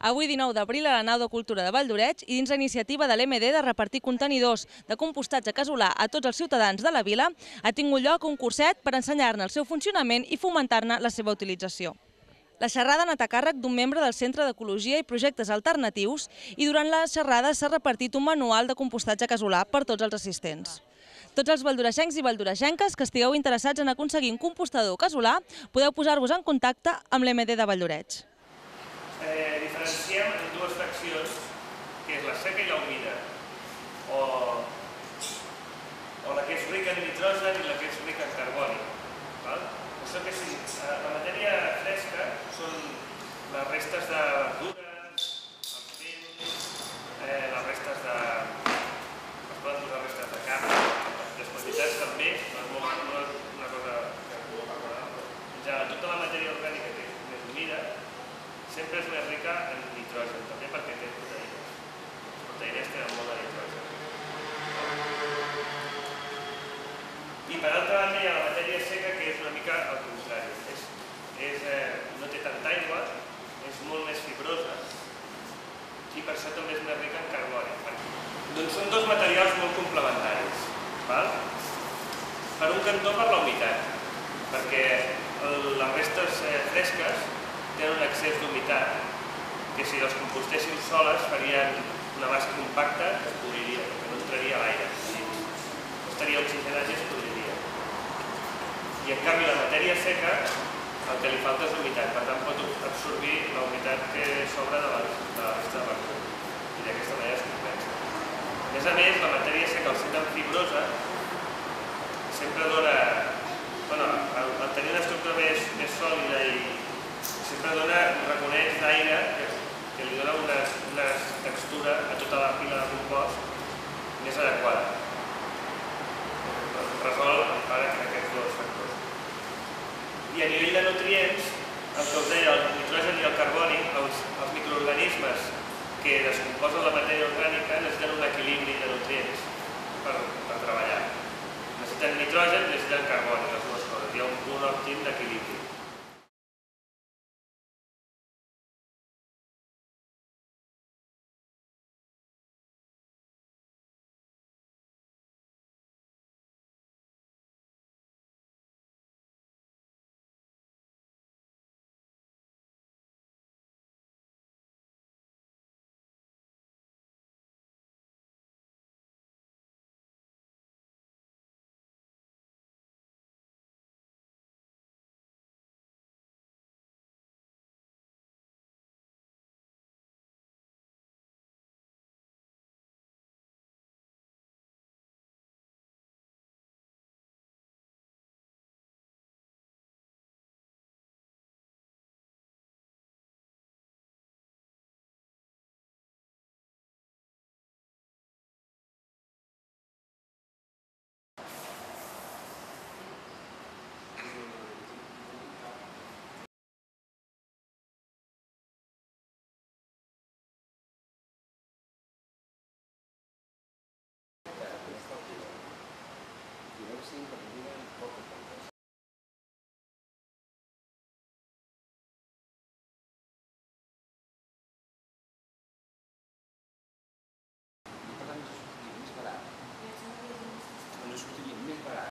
Avui, 19 d'abril, a la nau de Cultura de Valldoreix i dins la iniciativa de l'MD de repartir contenidors de compostatge casolà a tots els ciutadans de la vila, ha tingut lloc un curset per ensenyar-ne el seu funcionament i fomentar-ne la seva utilització. La xerrada ha anat a càrrec d'un membre del Centre d'Ecologia i Projectes Alternatius i durant la xerrada s'ha repartit un manual de compostatge casolà per tots els assistents. Tots els valldoreixencs i valldoreixenques que estigueu interessats en aconseguir un compostador casolà podeu posar-vos en contacte amb l'MD de Valldoreix. Diferenciem en dues fraccions, que és la seca i la humida, o la que és rica en nitrogen i la que és rica en carboni. La matèria fresca són les restes de verdures, els vins, les restes de... es poden posar restes de carn, les quantitats també, no és una cosa que puc recordar. En general, tota la matèria orgànica que és més humida sempre és més rica en nitrogen, també perquè té proteïnes. Les proteïnes tenen molt de nitrogen. I per altra banda hi ha la matèria seca, que és una mica al contrari. No té tanta aigua, és molt més fibrosa i per això també és més rica en carboni. Doncs són dos materials molt complementaris. Per un cantó per la humitat, perquè les restes fresques tenen un excés d'humitat que si les compostéssim soles farien una massa compacta que es podriria, perquè no entraria l'aire. Estaria oxigenat i es podriria. I en canvi la matèria seca el que li falta és humitat, per tant pot absorbir la humitat que sobra de la resta de verdura i d'aquesta manera es compensa. A més, la matèria seca al ser tan fibrosa sempre dona, al tenir una estructura més sòlida i sempre reconeix d'aire que li dona una textura a tota la pila de compost més adequada. Resol encara aquests dos factors. I a nivell de nutrients, el que us deia, el nitrogen i el carboni, els microorganismes que descomposen la matèria orgànica necessiten un equilibri de nutrients per treballar. Necessiten nitrogen, necessiten carboni, les dues coses. Hi ha un punt òptim d'equilibri.